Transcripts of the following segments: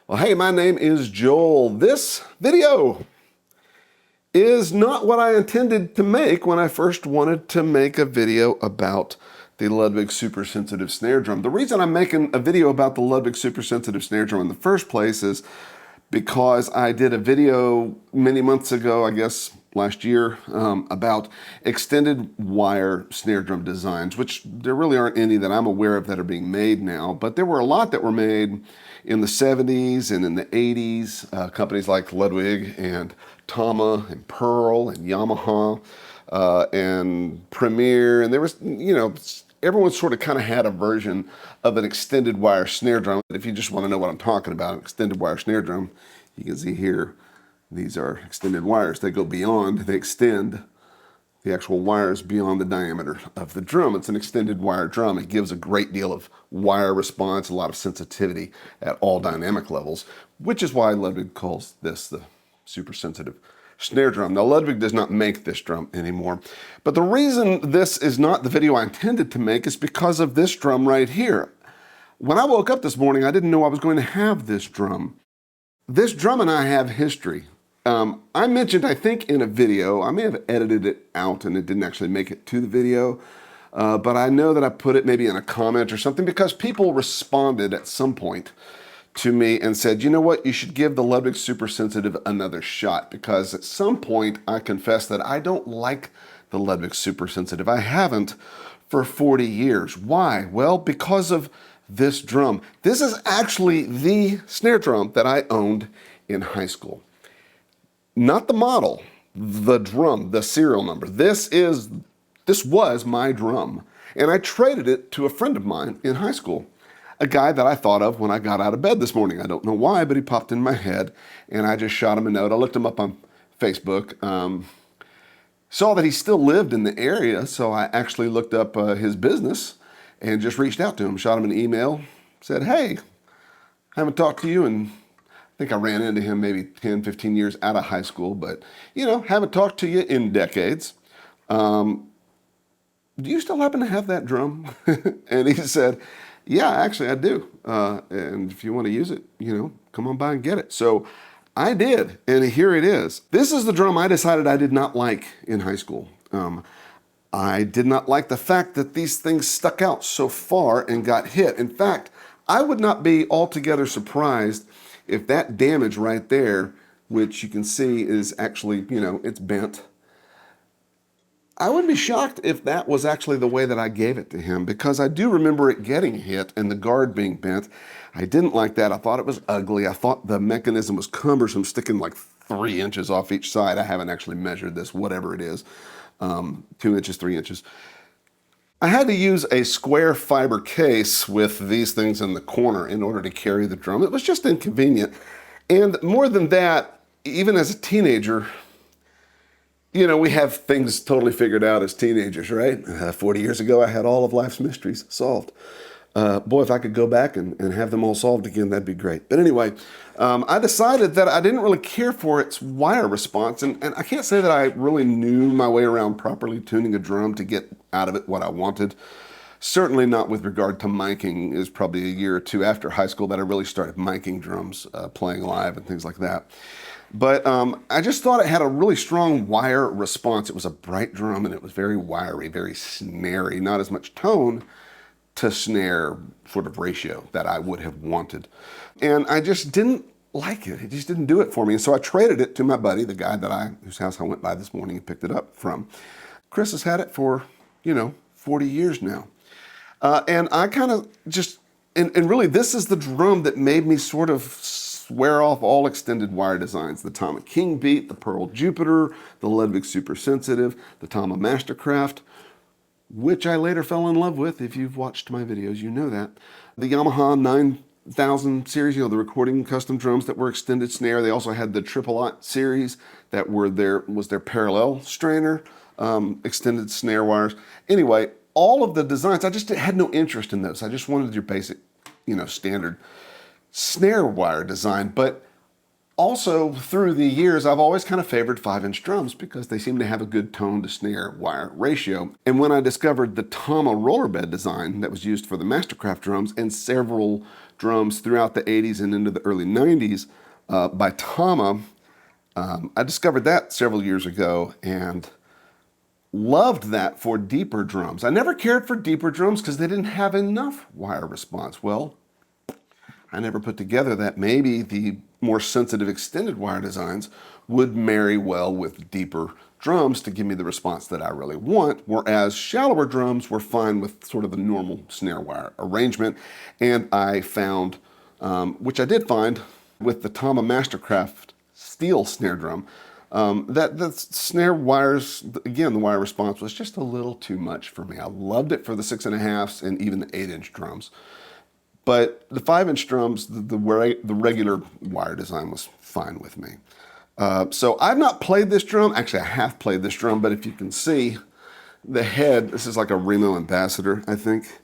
Well, hey, my name is Joel. This video is not what I intended to make when I first wanted to make a video about the Ludwig Super Sensitive snare drum. The reason I'm making a video about the Ludwig Super Sensitive snare drum in the first place is because I did a video many months ago, I guess last year, about extended wire snare drum designs, which there really aren't any that I'm aware of that are being made now, but there were a lot that were made in the 70s and in the 80s. Companies like Ludwig and Tama and Pearl and Yamaha and Premier, and there was, everyone sort of kind of had a version of an extended wire snare drum. If you just want to know what I'm talking about, an extended wire snare drum, you can see here, these are extended wires. They go beyond, they extend the actual wires beyond the diameter of the drum. It's an extended wire drum. It gives a great deal of wire response, a lot of sensitivity at all dynamic levels, which is why Ludwig calls this the super sensitive snare drum. Now, Ludwig does not make this drum anymore, but the reason this is not the video I intended to make is because of this drum right here. When I woke up this morning, I didn't know I was going to have this drum. This drum and I have history. I mentioned, I think in a video, I may have edited it out and it didn't actually make it to the video, but I know that I put it maybe in a comment or something because people responded at some point to me and said, you know what, you should give the Ludwig Super Sensitive another shot, because at some point I confessed that I don't like the Ludwig Super Sensitive. I haven't for 40 years. Why? Well, because of this drum. This is actually the snare drum that I owned in high school. Not the model, the drum, the serial number. This was my drum, and I traded it to a friend of mine in high school. A guy that I thought of when I got out of bed this morning. I don't know why, but he popped in my head, and I just shot him a note. I looked him up on Facebook, saw that he still lived in the area, so I actually looked up his business and just reached out to him, shot him an email, said, hey, haven't talked to you, and I think I ran into him maybe 10, 15 years out of high school, but, haven't talked to you in decades. Do you still happen to have that drum? And he said, yeah, actually I do. And if you want to use it, come on by and get it. So I did, and here it is. This is the drum I decided I did not like in high school. I did not like the fact that these things stuck out so far and got hit. In fact, I would not be altogether surprised if that damage right there, which you can see is actually, it's bent. I would be shocked if that was actually the way that I gave it to him, because I do remember it getting hit and the guard being bent. I didn't like that. I thought it was ugly. I thought the mechanism was cumbersome, sticking like 3 inches off each side. I haven't actually measured this, whatever it is, 2 inches, 3 inches. I had to use a square fiber case with these things in the corner in order to carry the drum. It was just inconvenient. And more than that, even as a teenager, we have things totally figured out as teenagers, right? 40 years ago, I had all of life's mysteries solved. Boy, if I could go back and have them all solved again, that'd be great. But anyway, I decided that I didn't really care for its wire response, and I can't say that I really knew my way around properly tuning a drum to get out of it what I wanted. Certainly not with regard to miking. It was probably a year or two after high school that I really started miking drums, playing live and things like that. But I just thought it had a really strong wire response. It was a bright drum, and it was very wiry, very snarey, not as much tone to snare sort of ratio that I would have wanted. And I just didn't like it. It just didn't do it for me. And so I traded it to my buddy, the guy whose house I went by this morning and picked it up from. Chris has had it for, 40 years now. And I kind of just, and really this is the drum that made me sort of swear off all extended wire designs. The Tama King Beat, the Pearl Jupiter, the Ludwig Super Sensitive, the Tama Mastercraft, which I later fell in love with. If you've watched my videos, you know that. The Yamaha 9000 series, the recording custom drums that were extended snare. They also had the Triple Aught series that was their parallel strainer, extended snare wires. Anyway, all of the designs, I just had no interest in those. I just wanted your basic, standard snare wire design. But also through the years, I've always kind of favored 5-inch drums because they seem to have a good tone to snare wire ratio. And when I discovered the Tama roller bed design that was used for the Mastercraft drums and several drums throughout the 80s and into the early 90s by Tama. I discovered that several years ago and loved that for deeper drums. I never cared for deeper drums because they didn't have enough wire response. Well, I never put together that maybe the more sensitive extended wire designs would marry well with deeper drums to give me the response that I really want, whereas shallower drums were fine with sort of the normal snare wire arrangement. And I found, which I did find with the Tama Mastercraft steel snare drum, that the snare wires, again, the wire response was just a little too much for me. I loved it for the 6.5s and even the 8-inch drums. But the 5-inch drums, the regular wire design was fine with me. So I've not played this drum. Actually, I have played this drum, but if you can see the head, this is like a Remo Ambassador, I think.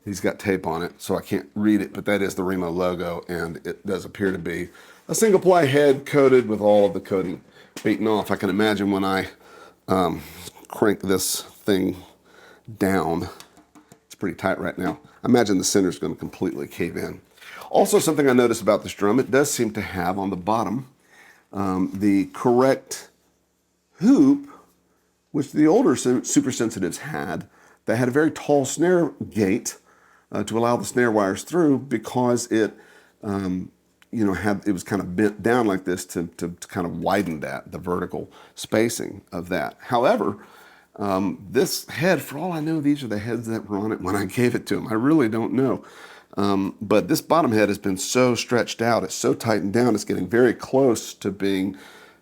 He's got tape on it, so I can't read it, but that is the Remo logo, and it does appear to be a single ply head coated with all of the coating beaten off. I can imagine when I crank this thing down, it's pretty tight right now. I imagine the center is going to completely cave in. Also, something I noticed about this drum, it does seem to have on the bottom the correct hoop, which the older Super Sensitives had, that had a very tall snare gate to allow the snare wires through because it, it was kind of bent down like this to kind of widen the vertical spacing of that. However, this head, for all I know, these are the heads that were on it when I gave it to him. I really don't know. But this bottom head has been so stretched out, it's so tightened down, it's getting very close to being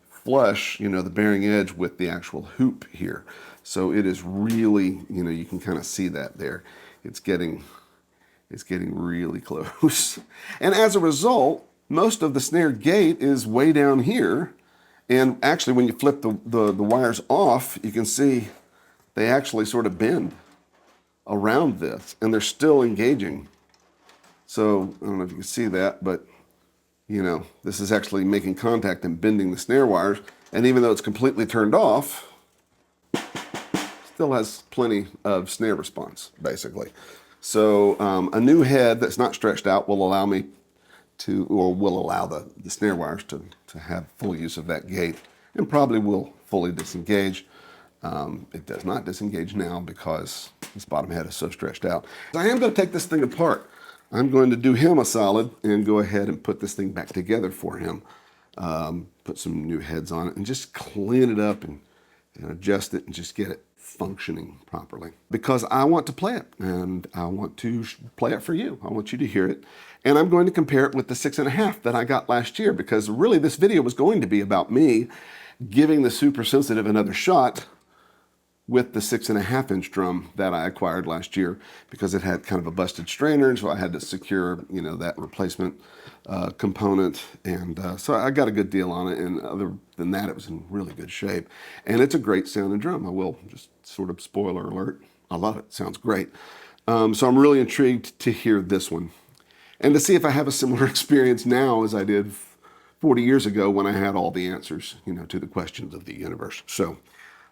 flush, the bearing edge with the actual hoop here. So it is really, you can kind of see that there. It's getting really close. And as a result, most of the snare gate is way down here. And actually, when you flip the wires off, you can see they actually sort of bend around this, and they're still engaging. So I don't know if you can see that, but this is actually making contact and bending the snare wires. And even though it's completely turned off, still has plenty of snare response, basically. So a new head that's not stretched out will allow me to, or will allow the snare wires to have full use of that gate, and probably will fully disengage. It does not disengage now because this bottom head is so stretched out. I am going to take this thing apart. I'm going to do him a solid and go ahead and put this thing back together for him. Put some new heads on it and just clean it up and adjust it and just get it functioning properly. Because I want to play it, and I want to play it for you. I want you to hear it. And I'm going to compare it with the 6.5 that I got last year, because really this video was going to be about me giving the Super Sensitive another shot with the 6.5-inch drum that I acquired last year, because it had kind of a busted strainer, so I had to secure, that replacement component, and so I got a good deal on it, and other than that, it was in really good shape. And it's a great sounding drum. I will just sort of spoiler alert. I love it. Sounds great. So I'm really intrigued to hear this one, and to see if I have a similar experience now as I did 40 years ago when I had all the answers, to the questions of the universe. So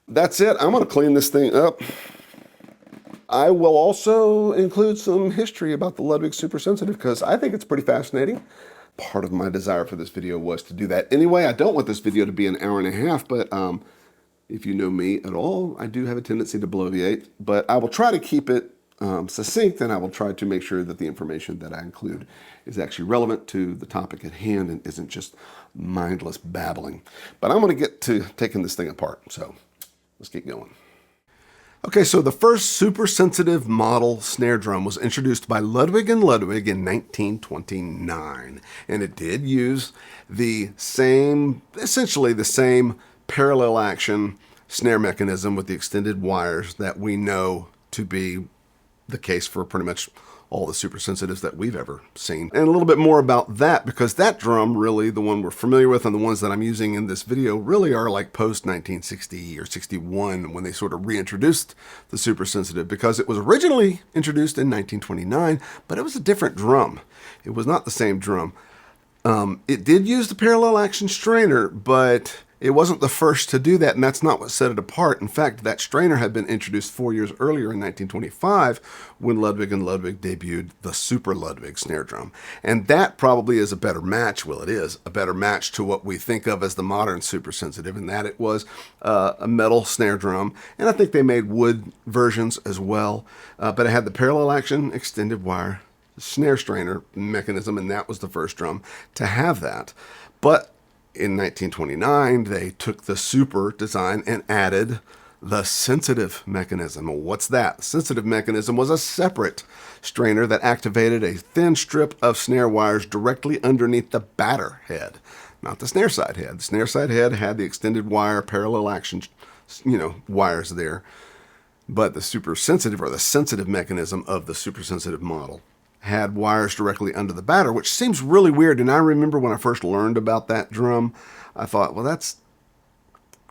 that's it. I'm going to clean this thing up. I will also include some history about the Ludwig Super Sensitive, because I think it's pretty fascinating. Part of my desire for this video was to do that. Anyway, I don't want this video to be an hour and a half, but if you know me at all, I do have a tendency to bloviate, but I will try to keep it succinct, and I will try to make sure that the information that I include is actually relevant to the topic at hand and isn't just mindless babbling. But I'm going to get to taking this thing apart, so let's get going. Okay, so the first Super Sensitive model snare drum was introduced by Ludwig and Ludwig in 1929. And it did use the same, essentially the same parallel action snare mechanism with the extended wires that we know to be the case for pretty much all the Super Sensitives that we've ever seen. And a little bit more about that, because that drum, really, the one we're familiar with and the ones that I'm using in this video, really are like post-1960 or 61 when they sort of reintroduced the Super Sensitive, because it was originally introduced in 1929, but it was a different drum. It was not the same drum. It did use the parallel action strainer, but it wasn't the first to do that, and that's not what set it apart. In fact, that strainer had been introduced 4 years earlier in 1925 when Ludwig and Ludwig debuted the Super Ludwig snare drum. And that probably is a better match, well, it is a better match to what we think of as the modern Super Sensitive, in that it was a metal snare drum, and I think they made wood versions as well, but it had the parallel action extended wire snare strainer mechanism, and that was the first drum to have that. But in 1929, they took the Super design and added the sensitive mechanism. Well, what's that? The sensitive mechanism was a separate strainer that activated a thin strip of snare wires directly underneath the batter head, not the snare side head. The snare side head had the extended wire parallel action, wires there, but the super sensitive, or the sensitive mechanism of the super sensitive model, had wires directly under the batter, which seems really weird. And I remember when I first learned about that drum, I thought, well, that's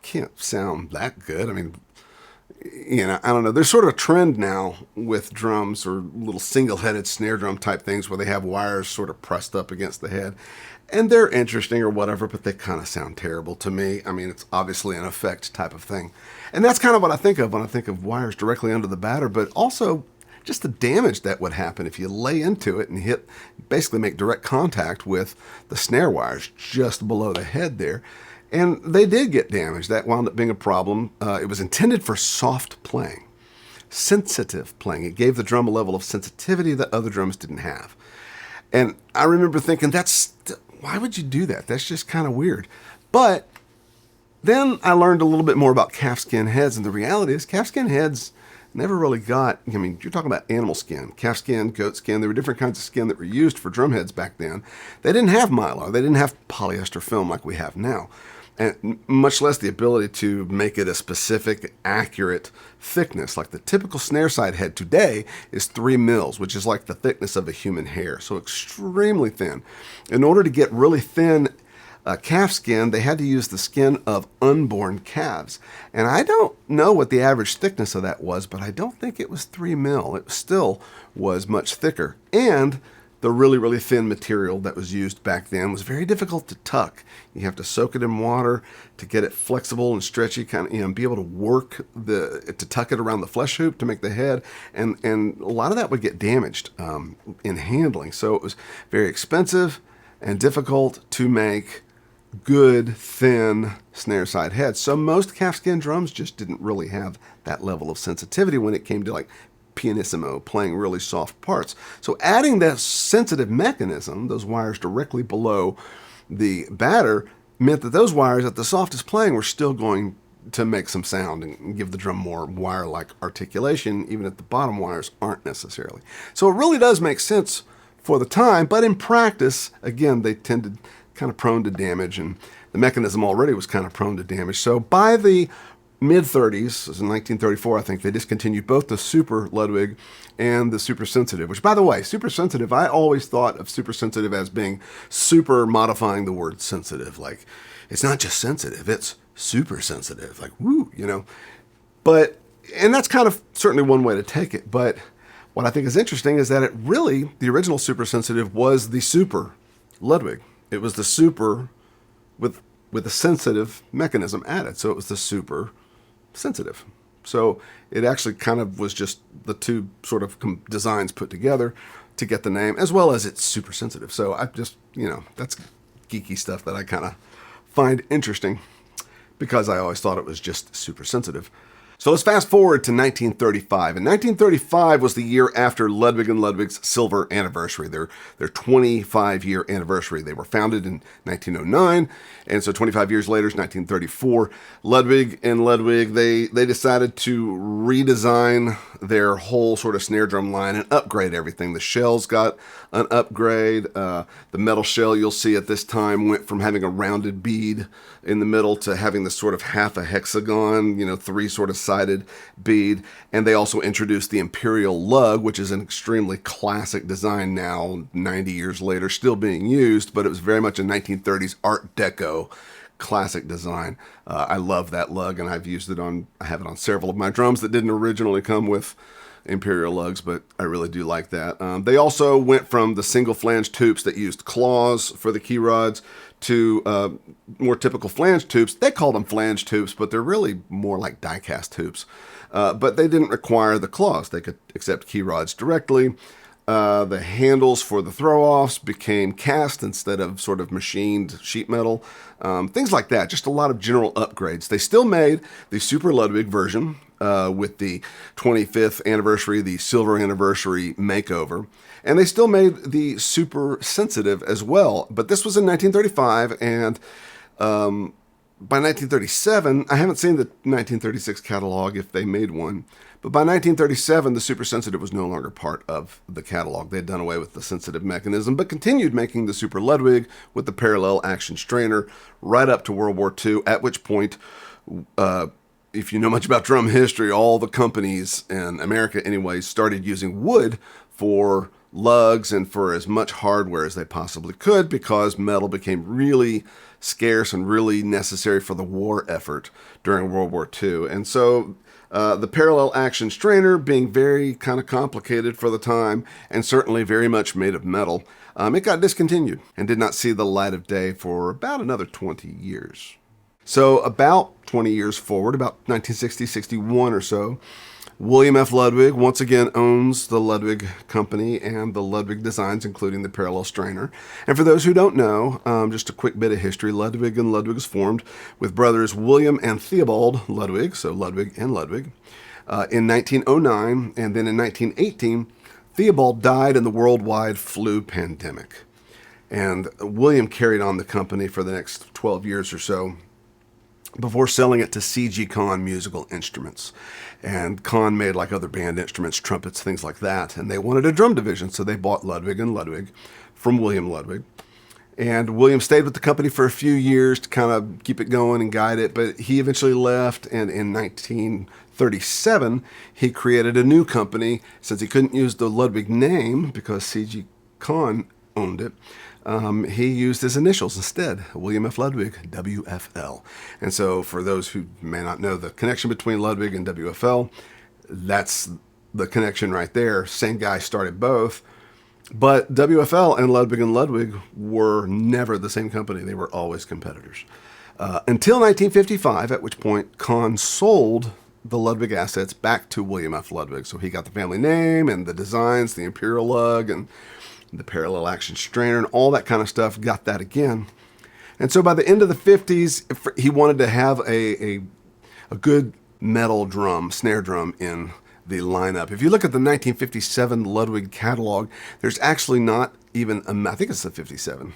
can't sound that good. I mean, I don't know. There's sort of a trend now with drums, or little single-headed snare drum type things, where they have wires sort of pressed up against the head. And they're interesting or whatever, but they kind of sound terrible to me. I mean, it's obviously an effect type of thing. And that's kind of what I think of when I think of wires directly under the batter, but also just the damage that would happen if you lay into it and basically make direct contact with the snare wires just below the head there. And they did get damaged. That wound up being a problem. It was intended for soft playing, sensitive playing. It gave the drum a level of sensitivity that other drums didn't have. And I remember thinking, why would you do that? That's just kind of weird. But then I learned a little bit more about calfskin heads, and the reality is calfskin heads never really got, you're talking about animal skin, calfskin, goat skin. There were different kinds of skin that were used for drum heads back then. They didn't have mylar. They didn't have polyester film like we have now, and much less the ability to make it a specific, accurate thickness. Like the typical snare side head today is 3 mils, which is like the thickness of a human hair, so extremely thin. In order to get really thin calf skin, they had to use the skin of unborn calves. And I don't know what the average thickness of that was, but I don't think it was 3 mil. It still was much thicker. And the really, really thin material that was used back then was very difficult to tuck. You have to soak it in water to get it flexible and stretchy, kind of, be able to work to tuck it around the flesh hoop to make the head. And a lot of that would get damaged in handling. So it was very expensive and difficult to make good, thin snare side heads. So most calfskin drums just didn't really have that level of sensitivity when it came to like pianissimo, playing really soft parts. So adding that sensitive mechanism, those wires directly below the batter, meant that those wires at the softest playing were still going to make some sound and give the drum more wire-like articulation, even if the bottom wires aren't necessarily. So it really does make sense for the time, but in practice, again, they tended kind of prone to damage, and the mechanism already was kind of prone to damage. So by the mid-30s, in 1934, I think, they discontinued both the Super Ludwig and the Super Sensitive, which, by the way, Super Sensitive, I always thought of Super Sensitive as being super modifying the word sensitive. Like, it's not just sensitive, it's super sensitive. Like, woo, But, and that's kind of certainly one way to take it, but what I think is interesting is that the original Super Sensitive was the Super Ludwig. It was the Super with a sensitive mechanism added. So it was the Super Sensitive. So it actually kind of was just the two sort of designs put together to get the name, as well as it's super sensitive. So I just, that's geeky stuff that I kind of find interesting, because I always thought it was just super sensitive. So let's fast forward to 1935. And 1935 was the year after Ludwig and Ludwig's silver anniversary, their 25-year anniversary. They were founded in 1909, and so 25 years later is 1934. Ludwig and Ludwig, they decided to redesign their whole sort of snare drum line and upgrade everything. The shells got an upgrade. The metal shell you'll see at this time went from having a rounded bead in the middle to having this sort of half a hexagon, 3 sort of sided bead. And they also introduced the Imperial lug, which is an extremely classic design now, 90 years later, still being used, but it was very much a 1930s Art Deco classic design. I love that lug, and I have it on several of my drums that didn't originally come with Imperial lugs, but I really do like that. They also went from the single flange tubes that used claws for the key rods to more typical flange tubes. They called them flange tubes, but they're really more like die-cast tubes. But they didn't require the claws. They could accept key rods directly. The handles for the throw-offs became cast instead of sort of machined sheet metal. Things like that. Just a lot of general upgrades. They still made the Super Ludwig version with the 25th anniversary, the silver anniversary makeover. And they still made the Super Sensitive as well. But this was in 1935, and by 1937, I haven't seen the 1936 catalog if they made one, but by 1937, the Super Sensitive was no longer part of the catalog. They had done away with the sensitive mechanism, but continued making the Super Ludwig with the parallel action strainer right up to World War II, at which point, if you know much about drum history, all the companies in America anyway started using wood for lugs and for as much hardware as they possibly could, because metal became really scarce and really necessary for the war effort during World War II. And so the parallel action strainer, being very kind of complicated for the time and certainly very much made of metal, it got discontinued and did not see the light of day for about another 20 years. So about 20 years forward, about 1960, 61 or so, William F. Ludwig once again owns the Ludwig Company and the Ludwig designs, including the parallel strainer. And for those who don't know, just a quick bit of history, Ludwig and Ludwig was formed with brothers William and Theobald Ludwig, so Ludwig and Ludwig, in 1909. And then in 1918, Theobald died in the worldwide flu pandemic. And William carried on the company for the next 12 years or so, before selling it to C.G. Kahn Musical Instruments. And Kahn made like other band instruments, trumpets, things like that. And they wanted a drum division, so they bought Ludwig and Ludwig from William Ludwig. And William stayed with the company for a few years to kind of keep it going and guide it, but he eventually left, and in 1937, he created a new company. Since he couldn't use the Ludwig name because C.G. Kahn owned it, he used his initials instead, William F. Ludwig, WFL. And so for those who may not know the connection between Ludwig and WFL, that's the connection right there. Same guy started both. But WFL and Ludwig were never the same company. They were always competitors. Until 1955, at which point Kahn sold the Ludwig assets back to William F. Ludwig. So he got the family name and the designs, the Imperial Lug and the parallel action strainer and all that kind of stuff, got that again. And so by the end of the 50s, he wanted to have a good metal drum, snare drum in the lineup. If you look at the 1957 Ludwig catalog, there's actually not even I think it's the 57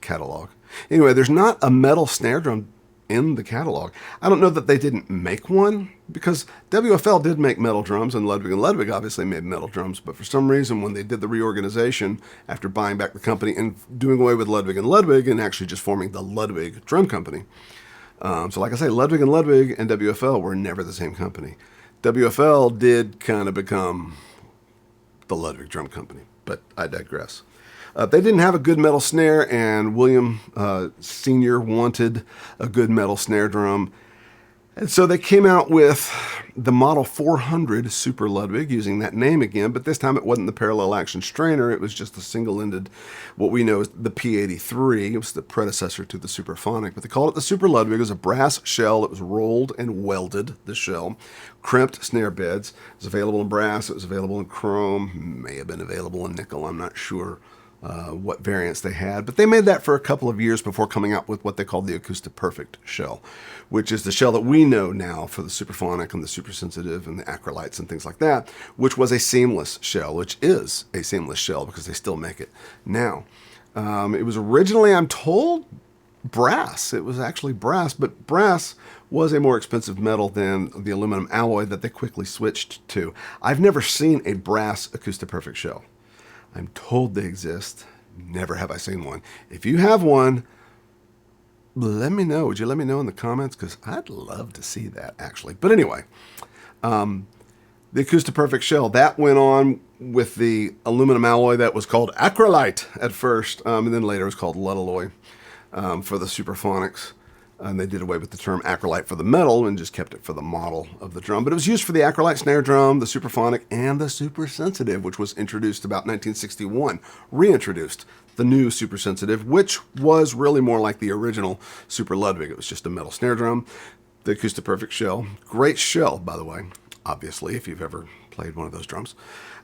catalog. Anyway, there's not a metal snare drum in the catalog. I don't know that they didn't make one, because WFL did make metal drums and Ludwig obviously made metal drums, but for some reason when they did the reorganization after buying back the company and doing away with Ludwig and actually just forming the Ludwig Drum Company. So like I say, Ludwig and WFL were never the same company. WFL did kind of become the Ludwig Drum Company, but I digress. They didn't have a good metal snare, and William Sr. wanted a good metal snare drum. And so they came out with the Model 400 Super Ludwig, using that name again, but this time it wasn't the parallel action strainer. It was just a single-ended, what we know as the P83. It was the predecessor to the Superphonic, but they called it the Super Ludwig. It was a brass shell that was rolled and welded, the shell, crimped snare beds. It was available in brass. It was available in chrome, may have been available in nickel, I'm not sure what variants they had, but they made that for a couple of years before coming out with what they called the Acoustic Perfect shell, which is the shell that we know now for the Superphonic and the Super Sensitive and the Acrylites and things like that, which was a seamless shell, which is a seamless shell because they still make it now. It was originally, I'm told, brass. It was actually brass, but brass was a more expensive metal than the aluminum alloy that they quickly switched to. I've never seen a brass Acoustic Perfect shell. I'm told they exist. Never have I seen one. If you have one, let me know. Would you let me know in the comments? Because I'd love to see that, actually. But anyway, the Acoustic Perfect shell, that went on with the aluminum alloy that was called Acrylite at first, and then later it was called Ludalloy for the Superphonics. And they did away with the term acrolite for the metal and just kept it for the model of the drum. But it was used for the acrolite snare drum, the Superphonic, and the Super Sensitive, which was introduced about 1961, reintroduced the new Super Sensitive, which was really more like the original Super Ludwig. It was just a metal snare drum, the Acoustic Perfect shell. Great shell, by the way, obviously, if you've ever played one of those drums.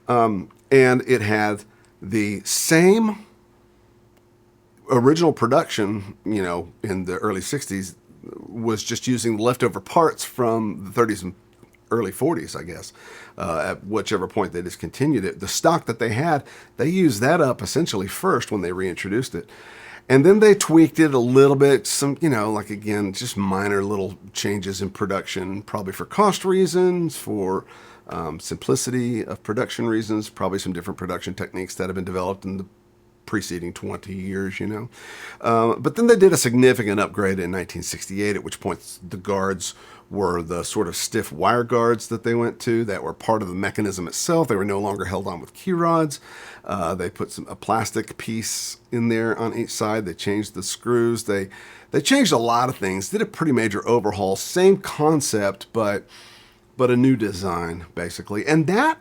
And it had the same original production, you know, in the early 60s, was just using leftover parts from the 30s and early 40s, I guess. At whichever point they discontinued it. The stock that they had, they used that up essentially first when they reintroduced it. And then they tweaked it a little bit, some, you know, like again, just minor little changes in production, probably for cost reasons, for simplicity of production reasons, probably some different production techniques that have been developed in the preceding 20 years, you know. But then they did a significant upgrade in 1968, at which point the guards were the sort of stiff wire guards that they went to that were part of the mechanism itself. They were no longer held on with key rods. They put a plastic piece in there on each side. They changed the screws. They changed a lot of things, did a pretty major overhaul. Same concept, but a new design, basically. And that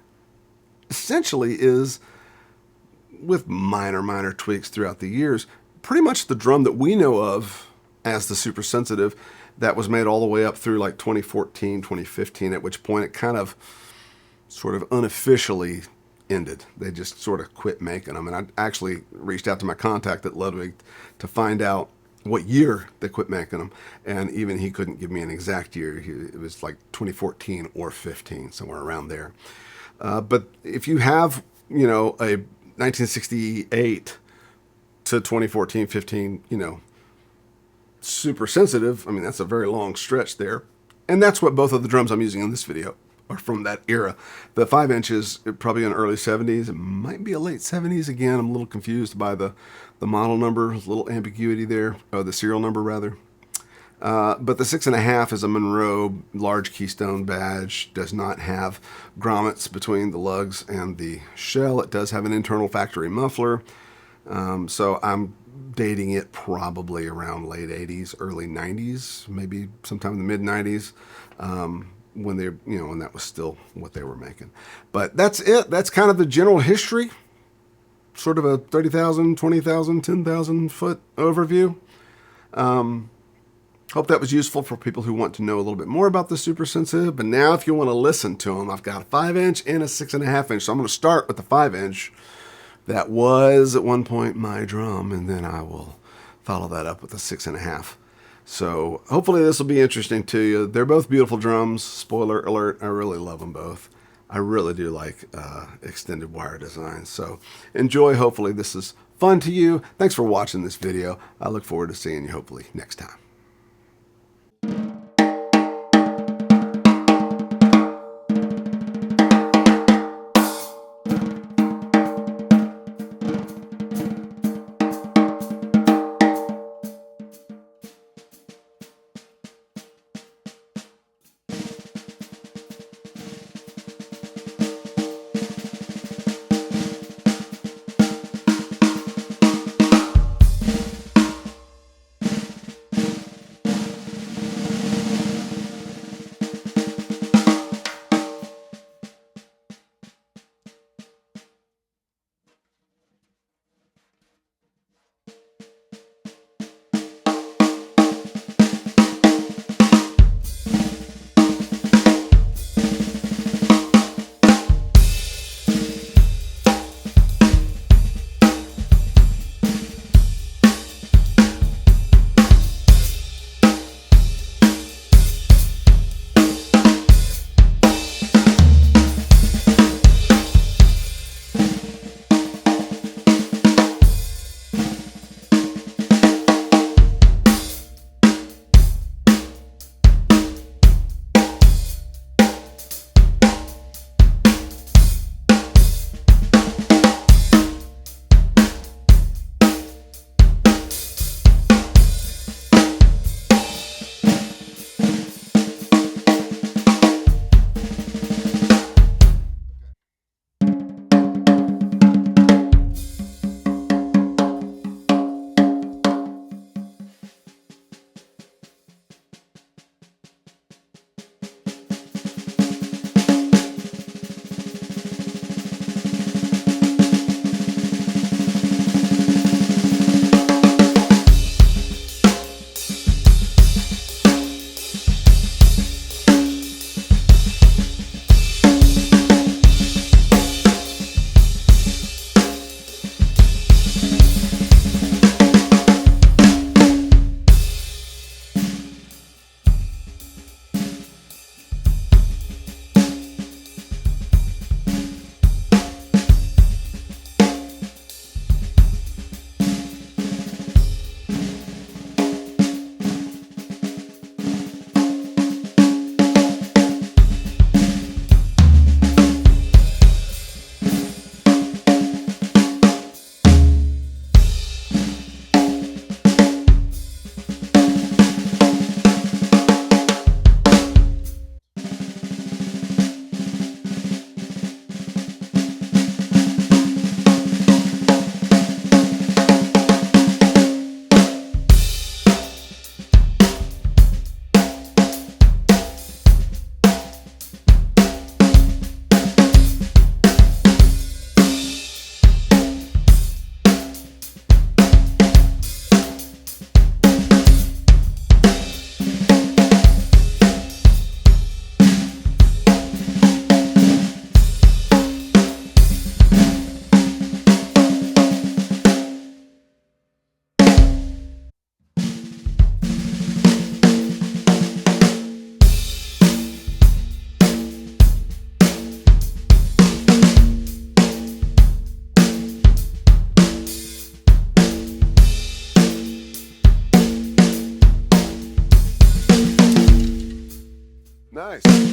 essentially is, with minor tweaks throughout the years, pretty much the drum that we know of as the Super Sensitive that was made all the way up through like 2014, 2015, at which point it kind of sort of unofficially ended. They just sort of quit making them. And I actually reached out to my contact at Ludwig to find out what year they quit making them. And even he couldn't give me an exact year. It was like 2014 or 15, somewhere around there. But if you have, you know, a 1968 to 2014, 15, you know, Super Sensitive, I mean, that's a very long stretch there. And that's what both of the drums I'm using in this video are from that era. The 5-inch is probably in the early 70s. It might be a late 70s. Again, I'm a little confused by the model number, a little ambiguity there, or the serial number rather. But the 6.5 is a Monroe large keystone badge, does not have grommets between the lugs and the shell. It does have an internal factory muffler. So I'm dating it probably around late 80s, early 90s, maybe sometime in the mid 90s, when they, you know, when that was still what they were making. But that's it. That's kind of the general history, sort of a 30,000, 20,000, 10,000 foot overview. Hope that was useful for people who want to know a little bit more about the Super Sensitive. But now if you want to listen to them, I've got a 5-inch and a 6.5-inch. So I'm going to start with the 5-inch. That was at one point my drum, and then I will follow that up with a 6.5. So hopefully this will be interesting to you. They're both beautiful drums. Spoiler alert, I really love them both. I really do like extended wire designs. So enjoy. Hopefully this is fun to you. Thanks for watching this video. I look forward to seeing you hopefully next time. Nice.